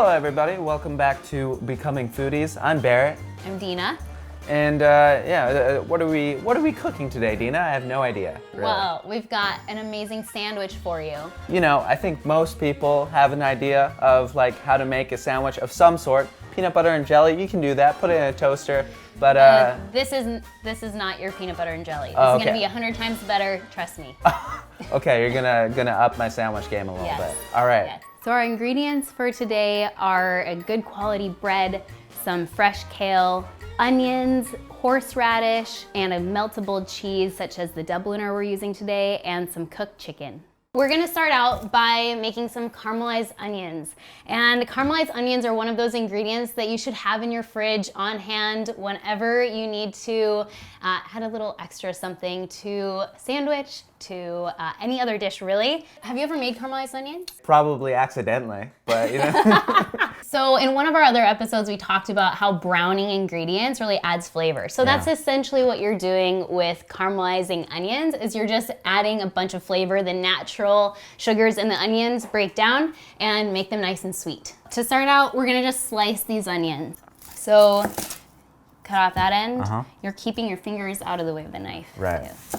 Hello everybody, welcome back to Becoming Foodies. I'm Barrett. I'm Dina. And what are we cooking today, Dina? I have no idea. Really. Well, we've got an amazing sandwich for you. You know, I think most people have an idea of like how to make a sandwich of some sort. Peanut butter and jelly, you can do that, put it in a toaster, but this is not your peanut butter and jelly. This Oh, is okay. gonna be 100 times better, trust me. Okay, you're gonna up my sandwich game a little Yes. bit. All right. Yes. So our ingredients for today are a good quality bread, some fresh kale, onions, horseradish, and a meltable cheese such as the Dubliner we're using today, and some cooked chicken. We're gonna start out by making some caramelized onions. And caramelized onions are one of those ingredients that you should have in your fridge on hand whenever you need to add a little extra something to a sandwich, to any other dish really. Have you ever made caramelized onions? Probably accidentally, but you know. So in one of our other episodes, we talked about how browning ingredients really adds flavor. So that's essentially what you're doing with caramelizing onions, is you're just adding a bunch of flavor. The natural sugars in the onions break down and make them nice and sweet. To start out, we're gonna just slice these onions. So cut off that end. You're keeping your fingers out of the way of the knife. Right. Too.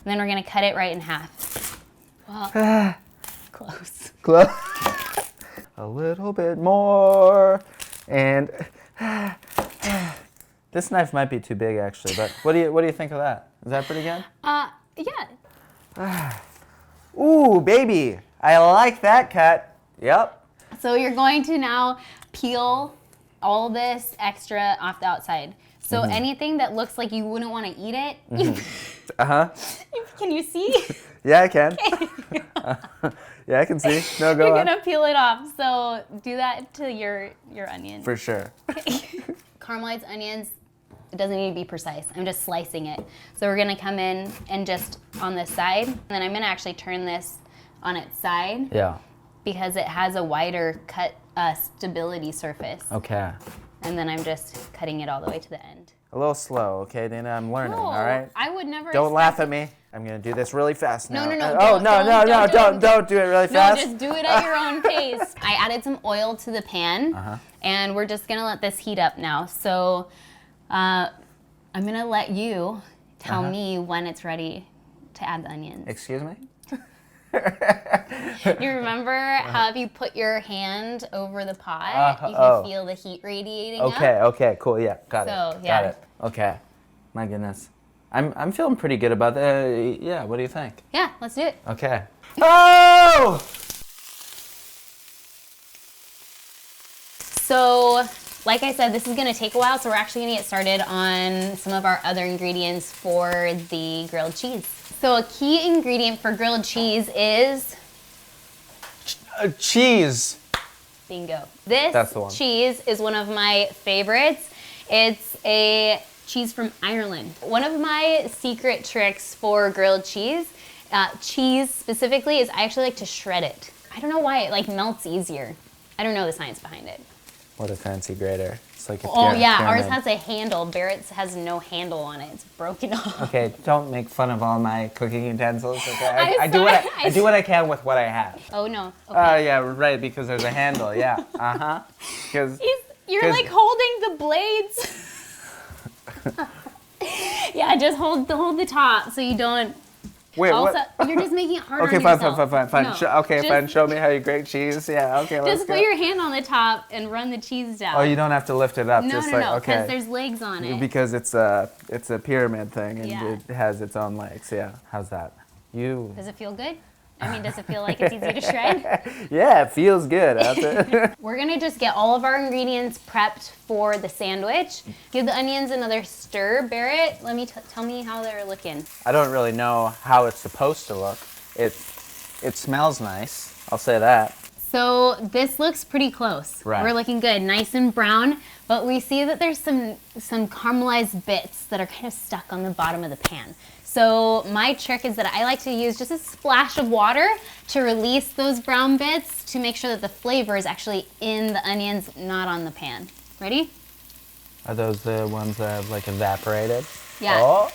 And then we're gonna cut it right in half. Well, close. Close. A little bit more, and this knife might be too big actually. But what do you think of that? Is that pretty good? Yeah. Ooh, baby, I like that cut. Yep. So you're going to now peel all this extra off the outside. So anything that looks like you wouldn't want to eat it, can you see? Yeah, I can. Yeah, I can see. No, go You're on. gonna peel it off. So do that to your onions. For sure. Caramelized onions, it doesn't need to be precise. I'm just slicing it. So we're gonna come in and just on this side, and then I'm gonna actually turn this on its side. Yeah. Because it has a wider cut stability surface. Okay. And then I'm just cutting it all the way to the end. A little slow, okay, Dana? I'm learning, all right? I would never. Don't laugh at me. I'm gonna do this really fast now. No, Oh, don't do it really fast. No, just do it at your own pace. I added some oil to the pan, and we're just gonna let this heat up now. So I'm gonna let you tell me when it's ready to add the onions. Excuse me? You remember how if you put your hand over the pot, you can feel the heat radiating up? Okay, cool, yeah, got it. yeah. Got it. Okay, my goodness. I'm feeling pretty good about that. Yeah, what do you think? Yeah, let's do it. Okay. Oh! So, like I said, this is gonna take a while, so we're actually gonna get started on some of our other ingredients for the grilled cheese. So a key ingredient for grilled cheese is Cheese. bingo. This That's the one. cheese is one of my favorites. It's a cheese from Ireland. One of my secret tricks for grilled cheese specifically, is I actually like to shred it. I don't know why, it like melts easier. I don't know the science behind it. What a fancy grater. It's like a Pyramid. pyramid. Ours has a handle. Barrett's has no handle on it. It's broken off. Okay, don't make fun of all my cooking utensils, okay? I'm I do sorry. what I can with what I have. Oh no. Okay. Yeah, right, because there's a handle, yeah. Because You're like holding the blades. Yeah, just hold the top so you don't. Wait, Also, what? you're just making it harder Okay, on fine. yourself. No, Fine. Show me how you grate cheese. Yeah, okay, let's Just go. put your hand on the top and run the cheese down. Oh, you don't have to lift it up. No, just no, like, no, because okay. there's legs on it. Because it's a pyramid thing and Yeah. it has its own legs. Yeah. How's that? Does it feel good? I mean, does it feel like it's easy to shred? Yeah, it feels good out there. We're gonna just get all of our ingredients prepped for the sandwich. Give the onions another stir. Barrett, tell me how they're looking. I don't really know how it's supposed to look. It smells nice. I'll say that. So this looks pretty close. Right. We're looking good, nice and brown, but we see that there's some caramelized bits that are kind of stuck on the bottom of the pan. So my trick is that I like to use just a splash of water to release those brown bits to make sure that the flavor is actually in the onions, not on the pan. Ready? Are those the ones that have like evaporated? Yeah. Oh.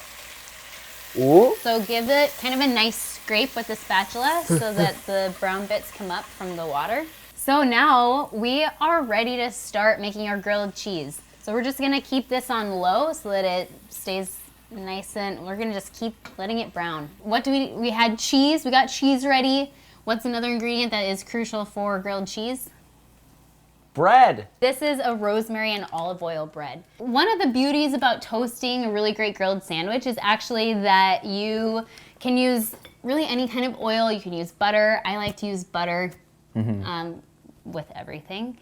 Ooh. So give it kind of a nice scrape with the spatula so that the brown bits come up from the water. So now we are ready to start making our grilled cheese. So we're just gonna keep this on low so that it stays nice, and we're gonna just keep letting it brown. What do we had cheese, we got cheese ready. What's another ingredient that is crucial for grilled cheese? Bread. This is a rosemary and olive oil bread. One of the beauties about toasting a really great grilled sandwich is actually that you can use really any kind of oil. You can use butter. I like to use butter with everything.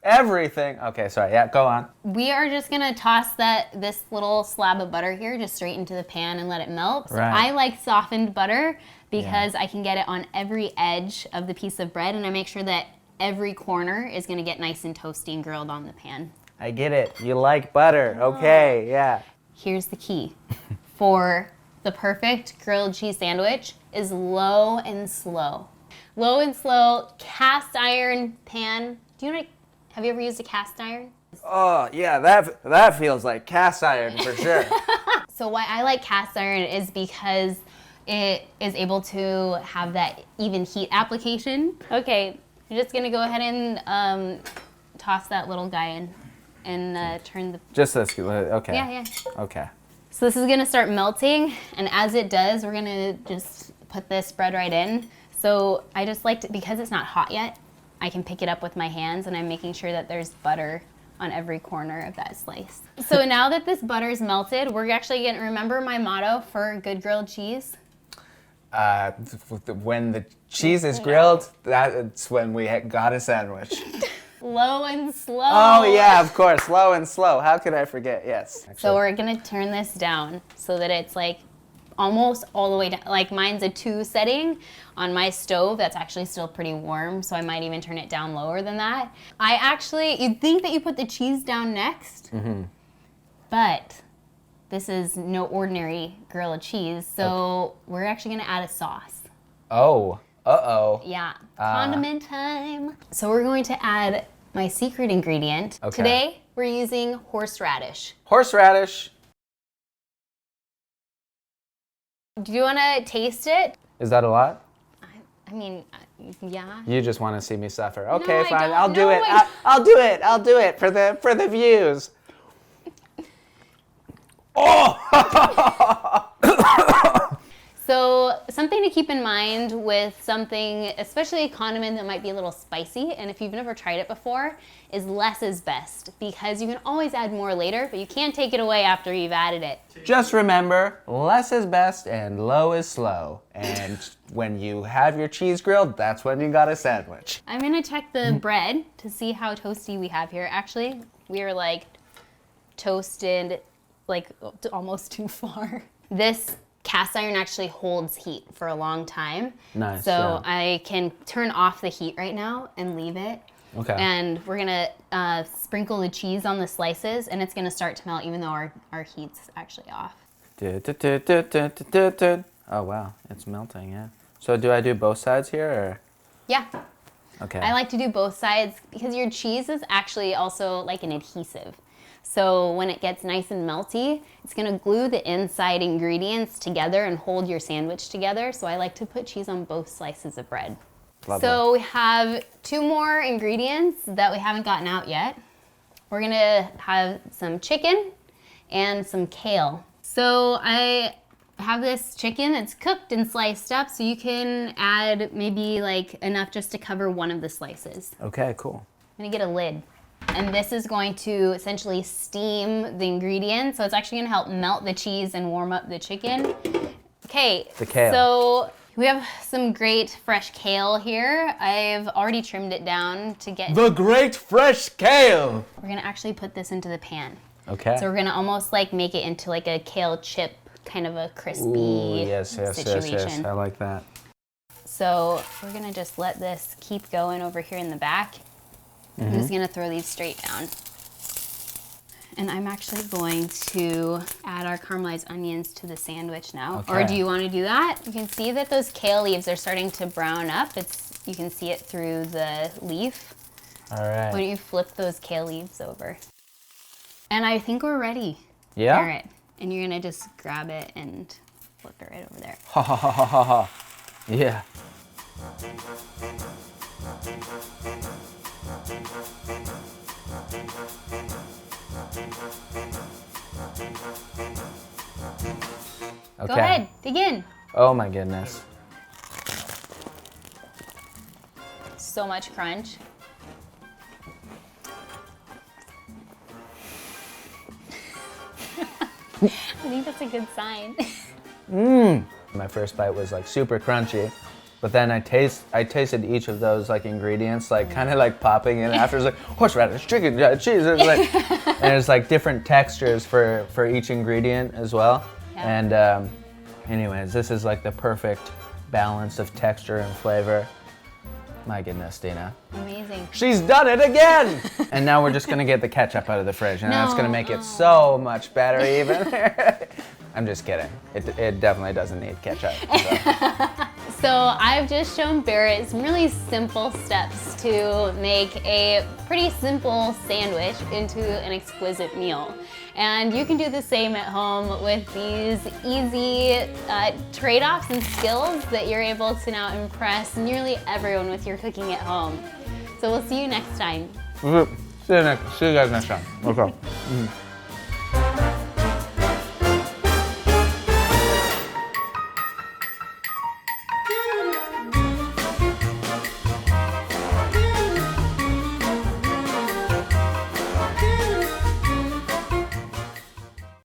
Everything. Okay, sorry. Yeah, go on. We are just gonna toss this little slab of butter here just straight into the pan and let it melt. Right. I like softened butter because I can get it on every edge of the piece of bread, and I make sure that every corner is gonna get nice and toasty and grilled on the pan. I get it. You like butter. Okay, yeah. Here's the key for the perfect grilled cheese sandwich is low and slow. Low and slow, cast iron pan. Have you ever used a cast iron? Oh, yeah, that feels like cast iron for sure. So why I like cast iron is because it is able to have that even heat application. Okay, you're just gonna go ahead and toss that little guy in and turn the... Just this, okay. Yeah. Okay. So this is gonna start melting, and as it does, we're gonna just put this bread right in. So I just like to, because it's not hot yet, I can pick it up with my hands, and I'm making sure that there's butter on every corner of that slice. So now that this butter is melted, we're actually gonna remember my motto for good grilled cheese. When the cheese is grilled, that's when we got a sandwich. Low and slow. Oh yeah, of course, low and slow. How could I forget? Yes. Actually. So we're gonna turn this down so that it's like almost all the way down. Like mine's a 2 setting on my stove. That's actually still pretty warm, so I might even turn it down lower than that. You'd think that you put the cheese down next, but this is no ordinary grilled cheese, so we're actually gonna add a sauce. Oh, uh-oh. Yeah, condiment time. So we're going to add my secret ingredient. Okay. Today, we're using horseradish. Horseradish. Do you wanna taste it? Is that a lot? I mean, yeah. You just want to see me suffer. Okay, I fine. don't. I'll do No, it. I- I'll do it. I'll do it for the views. Oh! So something to keep in mind with something, especially a condiment that might be a little spicy, and if you've never tried it before, is less is best, because you can always add more later, but you can't take it away after you've added it. Just remember, less is best and low is slow. And when you have your cheese grilled, that's when you got a sandwich. I'm gonna check the bread to see how toasty we have here. Actually, we are like toasted like almost too far. This cast iron actually holds heat for a long time. Nice. So yeah. I can turn off the heat right now and leave it. Okay. And we're gonna sprinkle the cheese on the slices, and it's gonna start to melt even though our heat's actually off. Oh wow, it's melting, yeah. So do I do both sides here, or? Yeah. Okay. I like to do both sides because your cheese is actually also like an adhesive. So when it gets nice and melty, it's gonna glue the inside ingredients together and hold your sandwich together. So I like to put cheese on both slices of bread. Lovely. So we have 2 more ingredients that we haven't gotten out yet. We're gonna have some chicken and some kale. So I have this chicken that's cooked and sliced up, so you can add maybe like enough just to cover one of the slices. Okay, cool. I'm gonna get a lid. And this is going to essentially steam the ingredients. So it's actually gonna help melt the cheese and warm up the chicken. Okay, The kale. So we have some great fresh kale here. I've already trimmed it down to get... The great fresh kale! We're gonna actually put this into the pan. Okay. So we're gonna almost like make it into like a kale chip, kind of a crispy Ooh, yes, situation. yes. I like that. So we're gonna just let this keep going over here in the back. I'm just gonna throw these straight down. And I'm actually going to add our caramelized onions to the sandwich now. Okay. Or do you wanna do that? You can see that those kale leaves are starting to brown up. You can see it through the leaf. All right. Why don't you flip those kale leaves over? And I think we're ready. Yeah? Carrot. And you're gonna just grab it and flip it right over there. Ha ha ha ha ha ha. Yeah. Okay. Go ahead, dig in. Oh my goodness. So much crunch. I think that's a good sign. My first bite was like super crunchy, but then I tasted each of those like ingredients, like kind of like popping in after. It's like horseradish, chicken, cheese, and there's like different textures for each ingredient as well. Yeah. And anyways, this is like the perfect balance of texture and flavor. My goodness, Dina. Amazing. She's done it again! And now we're just gonna get the ketchup out of the fridge, and that's gonna make it so much better even. I'm just kidding. It definitely doesn't need ketchup. So I've just shown Barrett some really simple steps to make a pretty simple sandwich into an exquisite meal. And you can do the same at home with these easy trade-offs and skills that you're able to now impress nearly everyone with your cooking at home. So we'll see you next time. See you guys next time. Okay.